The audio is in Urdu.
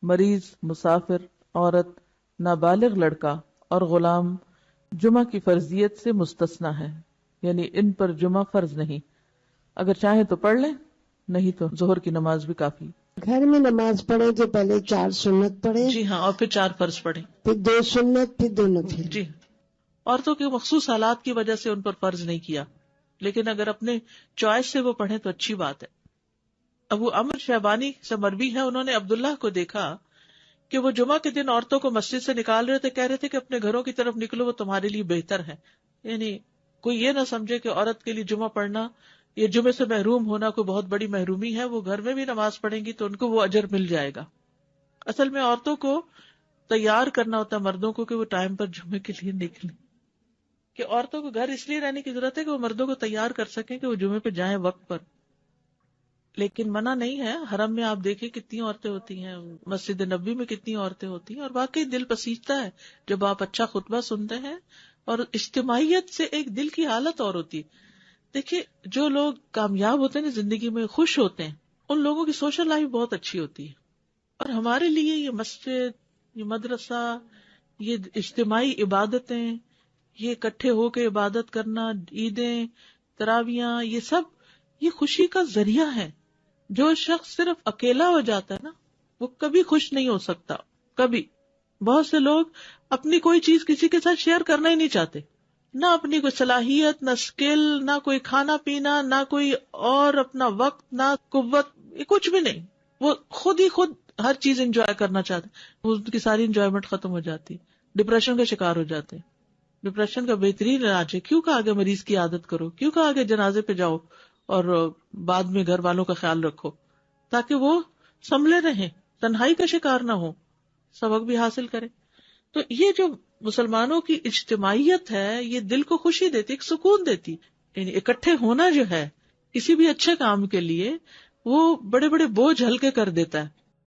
مریض، مسافر، عورت، نابالغ لڑکا اور غلام جمعہ کی فرضیت سے مستثنی ہے، یعنی ان پر جمعہ فرض نہیں، اگر چاہیں تو پڑھ لیں، نہیں تو ظہر کی نماز بھی کافی۔ گھر میں نماز پڑھے جو پہلے 4 سنت پڑھے، جی ہاں، اور پھر 4 فرض پڑھیں، پھر 2 سنت، پھر 2 نفل۔ جی، عورتوں کے مخصوص حالات کی وجہ سے ان پر فرض نہیں کیا، لیکن اگر اپنے چوائس سے وہ پڑھیں تو اچھی بات ہے۔ ابو عمرو شیبانی سے مروی ہے، انہوں نے عبداللہ کو دیکھا کہ وہ جمعہ کے دن عورتوں کو مسجد سے نکال رہے تھے، کہہ رہے تھے کہ اپنے گھروں کی طرف نکلو، وہ تمہارے لیے بہتر ہے۔ یعنی کوئی یہ نہ سمجھے کہ عورت کے لیے جمعہ پڑھنا، یہ جمعے سے محروم ہونا کوئی بہت بڑی محرومی ہے، وہ گھر میں بھی نماز پڑھیں گی تو ان کو وہ اجر مل جائے گا۔ اصل میں عورتوں کو تیار کرنا ہوتا ہے مردوں کو کہ وہ ٹائم پر جمعے کے لیے نکلیں، کہ عورتوں کو گھر اس لیے رہنے کی ضرورت ہے کہ وہ مردوں کو تیار کر سکیں کہ وہ جمعے پہ جائیں وقت پر۔ لیکن منع نہیں ہے، حرم میں آپ دیکھیں کتنی عورتیں ہوتی ہیں، مسجد نبوی میں کتنی عورتیں ہوتی ہیں، اور واقعی دل پسیجتا ہے جب آپ اچھا خطبہ سنتے ہیں، اور اجتماعیت سے ایک دل کی حالت اور ہوتی ہے۔ دیکھیے جو لوگ کامیاب ہوتے ہیں نا زندگی میں، خوش ہوتے ہیں، ان لوگوں کی سوشل لائف بہت اچھی ہوتی ہے۔ اور ہمارے لیے یہ مسجد، یہ مدرسہ، یہ اجتماعی عبادتیں، یہ اکٹھے ہو کے عبادت کرنا، عیدیں، تراویاں، یہ سب یہ خوشی کا ذریعہ ہے۔ جو شخص صرف اکیلا ہو جاتا ہے نا، وہ کبھی خوش نہیں ہو سکتا، کبھی۔ بہت سے لوگ اپنی کوئی چیز کسی کے ساتھ شیئر کرنا ہی نہیں چاہتے، نہ اپنی کوئی صلاحیت، نہ اسکل، نہ کوئی کھانا پینا، نہ کوئی اور اپنا وقت، نہ قوت، کچھ بھی نہیں۔ وہ خود ہی خود ہر چیز انجوائے کرنا چاہتے ہیں، ان کی ساری انجوائمنٹ ختم ہو جاتی، ڈپریشن کا شکار ہو جاتے ہیں۔ ڈپریشن کا بہترین علاج ہے، کیوں کہ آگے مریض کی عادت کرو، کیوں کہ آگے جنازے پہ جاؤ اور بعد میں گھر والوں کا خیال رکھو، تاکہ وہ سنبھلے رہیں، تنہائی کا شکار نہ ہو، سبق بھی حاصل کرے۔ تو یہ جو مسلمانوں کی اجتماعیت ہے، یہ دل کو خوشی دیتی، ایک سکون دیتی، یعنی اکٹھے ہونا جو ہے کسی بھی اچھے کام کے لیے، وہ بڑے بڑے بوجھ ہلکے کر دیتا ہے۔